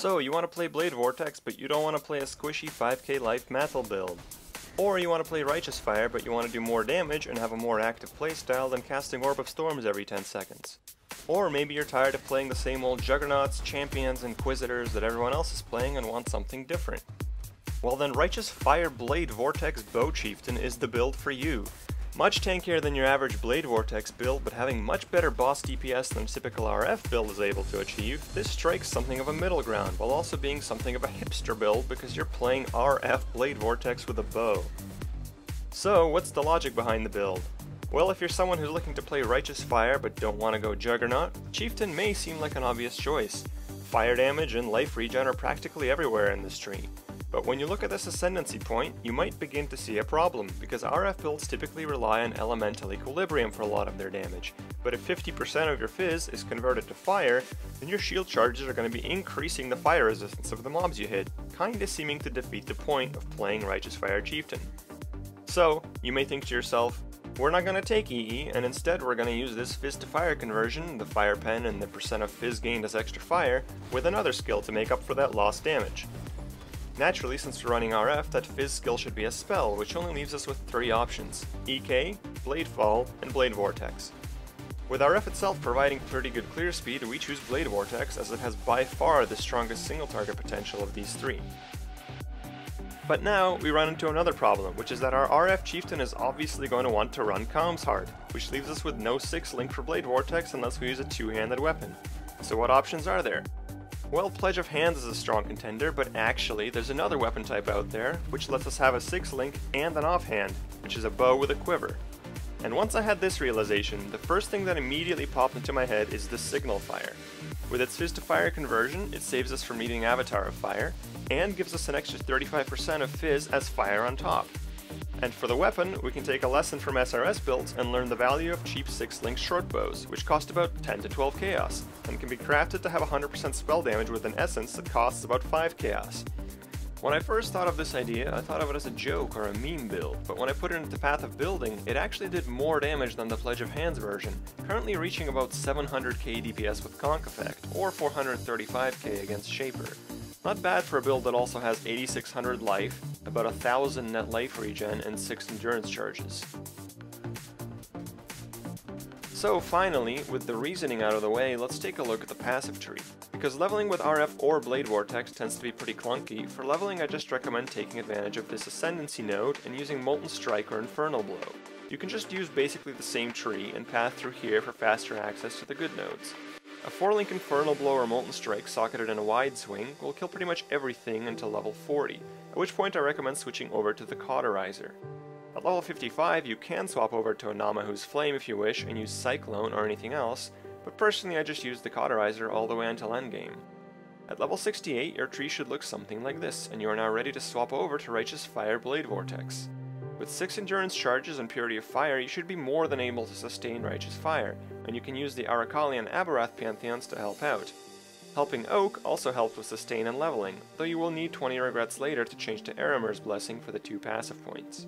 So you want to play Blade Vortex, but you don't want to play a squishy 5k life Mathel build. Or you want to play Righteous Fire, but you want to do more damage and have a more active playstyle than casting Orb of Storms every 10 seconds. Or maybe you're tired of playing the same old Juggernauts, Champions, Inquisitors that everyone else is playing and want something different. Well then Righteous Fire Blade Vortex Bow Chieftain is the build for you. Much tankier than your average Blade Vortex build, but having much better boss DPS than a typical RF build is able to achieve, this strikes something of a middle ground, while also being something of a hipster build because you're playing RF Blade Vortex with a bow. So, what's the logic behind the build? Well, if you're someone who's looking to play Righteous Fire but don't want to go Juggernaut, Chieftain may seem like an obvious choice. Fire damage and life regen are practically everywhere in this tree. But when you look at this ascendancy point, you might begin to see a problem, because RF builds typically rely on elemental equilibrium for a lot of their damage. But if 50% of your fizz is converted to fire, then your shield charges are going to be increasing the fire resistance of the mobs you hit, kinda seeming to defeat the point of playing Righteous Fire Chieftain. So, you may think to yourself, we're not going to take EE, and instead we're going to use this fizz to fire conversion, the fire pen and the percent of fizz gained as extra fire, with another skill to make up for that lost damage. Naturally, since we're running RF, that fizz skill should be a spell, which only leaves us with 3 options: EK, Blade Fall, and Blade Vortex. With RF itself providing pretty good clear speed, we choose Blade Vortex as it has by far the strongest single target potential of these 3. But now, we run into another problem, which is that our RF Chieftain is obviously going to want to run comms hard, which leaves us with no 6 link for Blade Vortex unless we use a 2-handed weapon. So what options are there? Well, Pledge of Hands is a strong contender, but actually there's another weapon type out there, which lets us have a 6 link and an offhand, which is a bow with a quiver. And once I had this realization, the first thing that immediately popped into my head is the Signal Fire. With its fizz to fire conversion, it saves us from needing Avatar of Fire, and gives us an extra 35% of fizz as fire on top. And for the weapon, we can take a lesson from SRS builds and learn the value of cheap 6-link short bows, which cost about 10 to 12 chaos, and can be crafted to have 100% spell damage with an essence that costs about 5 chaos. When I first thought of this idea, I thought of it as a joke or a meme build, but when I put it into Path of Building, it actually did more damage than the Pledge of Hands version, currently reaching about 700k DPS with Conk Effect, or 435k against Shaper. Not bad for a build that also has 8600 life, about 1000 net life regen, and 6 endurance charges. So finally, with the reasoning out of the way, let's take a look at the passive tree. Because leveling with RF or Blade Vortex tends to be pretty clunky, for leveling I just recommend taking advantage of this Ascendancy node and using Molten Strike or Infernal Blow. You can just use basically the same tree and path through here for faster access to the good nodes. A 4-link Infernal Blow or Molten Strike socketed in a wide swing will kill pretty much everything until level 40, at which point I recommend switching over to the Cauterizer. At level 55 you can swap over to a Namahu's Flame if you wish and use Cyclone or anything else, but personally I just use the Cauterizer all the way until endgame. At level 68 your tree should look something like this, and you are now ready to swap over to Righteous Fire Blade Vortex. With 6 endurance charges and Purity of Fire, you should be more than able to sustain Righteous Fire, and you can use the Aracali and Aberrath Pantheons to help out. Helping Oak also helps with sustain and leveling, though you will need 20 regrets later to change to Eramir's Blessing for the 2 passive points.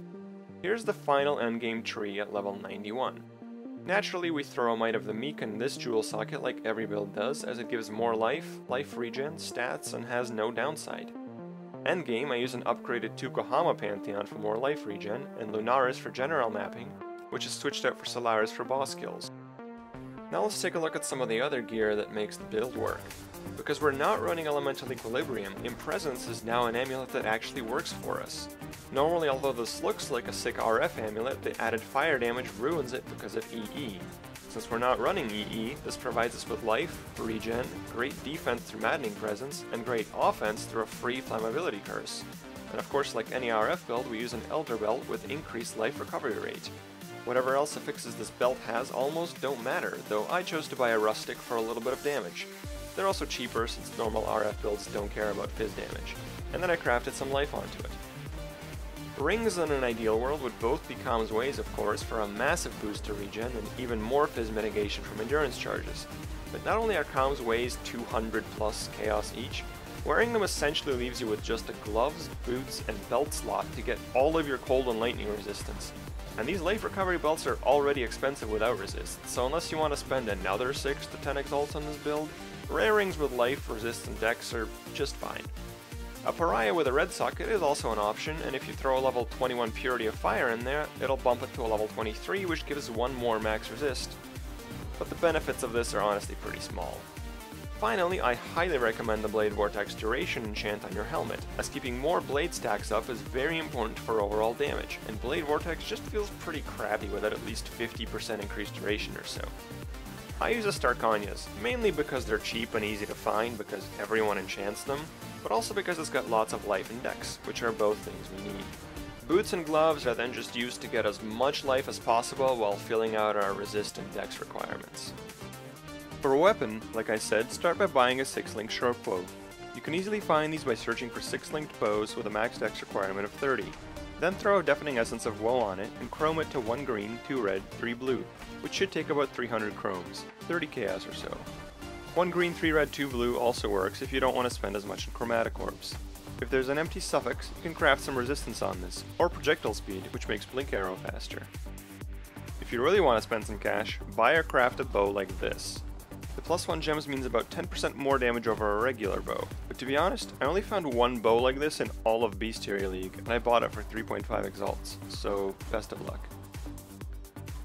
Here's the final endgame tree at level 91. Naturally we throw a Might of the Meek in this jewel socket like every build does, as it gives more life, life regen, stats, and has no downside. Endgame, I use an upgraded Tukohama Pantheon for more life regen, and Lunaris for general mapping, which is switched out for Stelar for boss kills. Now let's take a look at some of the other gear that makes the build work. Because we're not running Elemental Equilibrium, Impresence is now an amulet that actually works for us. Normally, although this looks like a sick RF amulet, the added fire damage ruins it because of EE. Since we're not running EE, this provides us with life, regen, great defense through Maddening Presence, and great offense through a free Flammability Curse. And of course, like any RF build, we use an Elder Belt with increased life recovery rate. Whatever else affixes this belt has almost don't matter, though I chose to buy a Rustic for a little bit of damage. They're also cheaper since normal RF builds don't care about fizz damage. And then I crafted some life onto it. Rings in an ideal world would both be Com's Ways, of course, for a massive boost to regen and even more fizz mitigation from endurance charges. But not only are Com's Ways 200 plus chaos each, wearing them essentially leaves you with just a gloves, boots, and belt slot to get all of your cold and lightning resistance. And these life recovery belts are already expensive without resist, so unless you want to spend another 6 to 10 exalt on this build, rare rings with life, resist, and dex are just fine. A pariah with a red socket is also an option, and if you throw a level 21 Purity of Fire in there, it'll bump it to a level 23, which gives one more max resist. But the benefits of this are honestly pretty small. Finally, I highly recommend the Blade Vortex Duration enchant on your helmet, as keeping more blade stacks up is very important for overall damage, and Blade Vortex just feels pretty crappy without at least 50% increased duration or so. I use a Starkania's, mainly because they're cheap and easy to find because everyone enchants them, but also because it's got lots of life and dex, which are both things we need. Boots and gloves are then just used to get as much life as possible while filling out our resist and dex requirements. For a weapon, like I said, start by buying a 6-link short bow. You can easily find these by searching for 6-linked bows with a max dex requirement of 30. Then throw a Deafening Essence of Woe on it and chrome it to 1 green, 2 red, 3 blue, which should take about 300 chromes, 30 chaos or so. 1 green, 3 red, 2 blue also works if you don't want to spend as much in chromatic orbs. If there's an empty suffix, you can craft some resistance on this, or projectile speed, which makes blink arrow faster. If you really want to spend some cash, buy or craft a bow like this. The +1 gems means about 10% more damage over a regular bow, but to be honest, I only found one bow like this in all of Bestiary League, and I bought it for 3.5 exalts, so best of luck.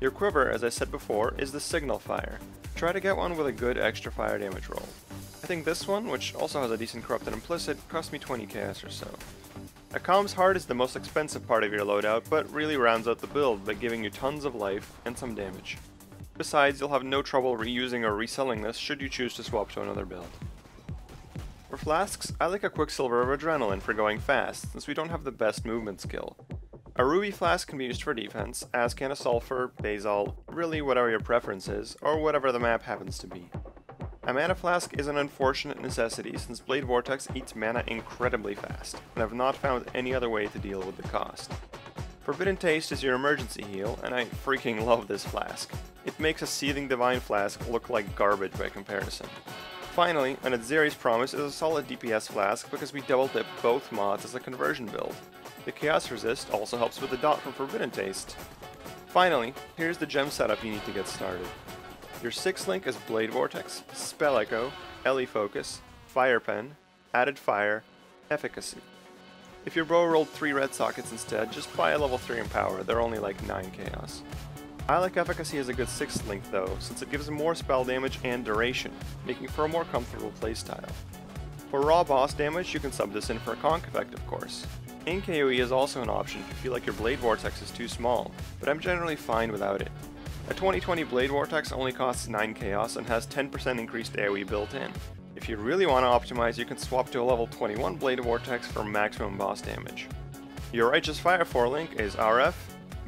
Your quiver, as I said before, is the Signal Fire. Try to get one with a good extra fire damage roll. I think this one, which also has a decent corrupted implicit, cost me 20 chaos or so. A Calm's Heart is the most expensive part of your loadout, but really rounds out the build by giving you tons of life and some damage. Besides, you'll have no trouble reusing or reselling this should you choose to swap to another build. For flasks, I like a Quicksilver of Adrenaline for going fast, since we don't have the best movement skill. A Ruby flask can be used for defense, as can a Sulfur, Basalt, really whatever your preference is, or whatever the map happens to be. A Mana Flask is an unfortunate necessity since Blade Vortex eats mana incredibly fast, and I've not found any other way to deal with the cost. Forbidden Taste is your emergency heal, and I freaking love this flask. It makes a Seething Divine Flask look like garbage by comparison. Finally, an Atziri's Promise is a solid DPS flask because we double dip both mods as a conversion build. The Chaos Resist also helps with the dot from Forbidden Taste. Finally, here's the gem setup you need to get started. Your 6-link is Blade Vortex, Spell Echo, Ellie Focus, Fire Pen, Added Fire, Efficacy. If your bow rolled 3 red sockets instead, just buy a level 3 in power, they're only like 9 chaos. I like Efficacy as a good 6th link though, since it gives more spell damage and duration, making for a more comfortable playstyle. For raw boss damage, you can sub this in for a conk effect of course. NKOE is also an option if you feel like your Blade Vortex is too small, but I'm generally fine without it. A 2020 Blade Vortex only costs 9 chaos and has 10% increased AoE built in. If you really want to optimize, you can swap to a level 21 Blade Vortex for maximum boss damage. Your Righteous Fire 4-link is RF,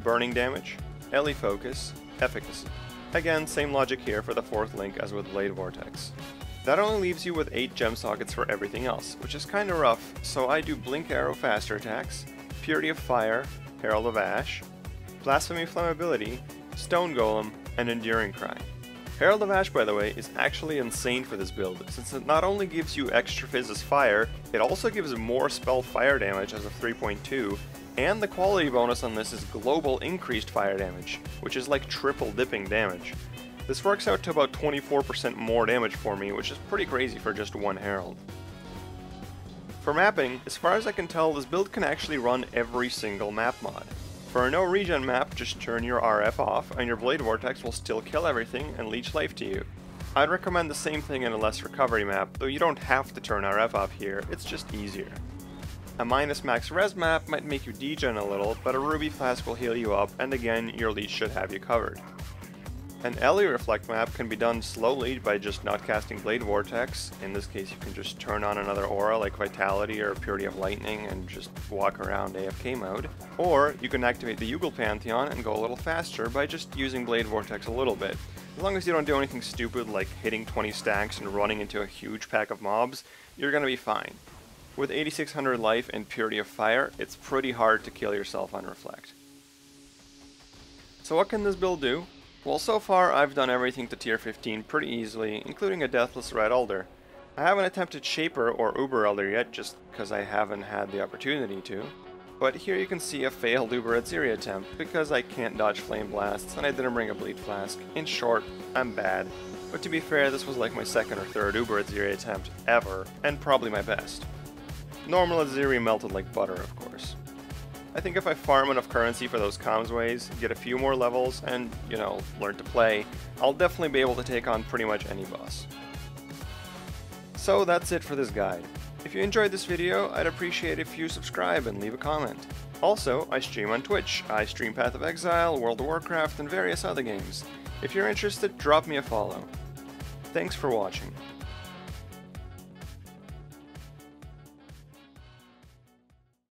Burning Damage, Ellie Focus, Efficacy. Again, same logic here for the 4th link as with Blade Vortex. That only leaves you with 8 gem sockets for everything else, which is kinda rough, so I do Blink Arrow faster attacks, Purity of Fire, Herald of Ash, Blasphemy Flammability, Stone Golem, and Enduring Cry. Herald of Ash, by the way, is actually insane for this build, since it not only gives you extra fizz as fire, it also gives more spell fire damage as a 3.2, and the quality bonus on this is global increased fire damage, which is like triple dipping damage. This works out to about 24% more damage for me, which is pretty crazy for just one Herald. For mapping, as far as I can tell, this build can actually run every single map mod. For a no regen map, just turn your RF off and your Blade Vortex will still kill everything and leech life to you. I'd recommend the same thing in a less recovery map, though you don't have to turn RF off here, it's just easier. A minus max res map might make you degen a little, but a Ruby Flask will heal you up, and again, your leech should have you covered. An Ellie Reflect map can be done slowly by just not casting Blade Vortex. In this case, you can just turn on another aura like Vitality or Purity of Lightning and just walk around AFK mode. Or you can activate the Yugal Pantheon and go a little faster by just using Blade Vortex a little bit. As long as you don't do anything stupid like hitting 20 stacks and running into a huge pack of mobs, you're gonna be fine. With 8600 life and Purity of Fire, it's pretty hard to kill yourself on Reflect. So what can this build do? Well, so far I've done everything to tier 15 pretty easily, including a Deathless Red Elder. I haven't attempted Shaper or Uber Elder yet, just because I haven't had the opportunity to. But here you can see a failed Uber Atziri attempt, because I can't dodge Flame Blasts and I didn't bring a Bleed Flask. In short, I'm bad. but to be fair, this was like my second or third Uber Aziri attempt ever, and probably my best. Normal Aziri melted like butter, of course. I think if I farm enough currency for those comms ways, get a few more levels, and, you know, learn to play, I'll definitely be able to take on pretty much any boss. So that's it for this guide. If you enjoyed this video, I'd appreciate if you subscribe and leave a comment. Also, I stream on Twitch. I stream Path of Exile, World of Warcraft, and various other games. If you're interested, drop me a follow. Thanks for watching.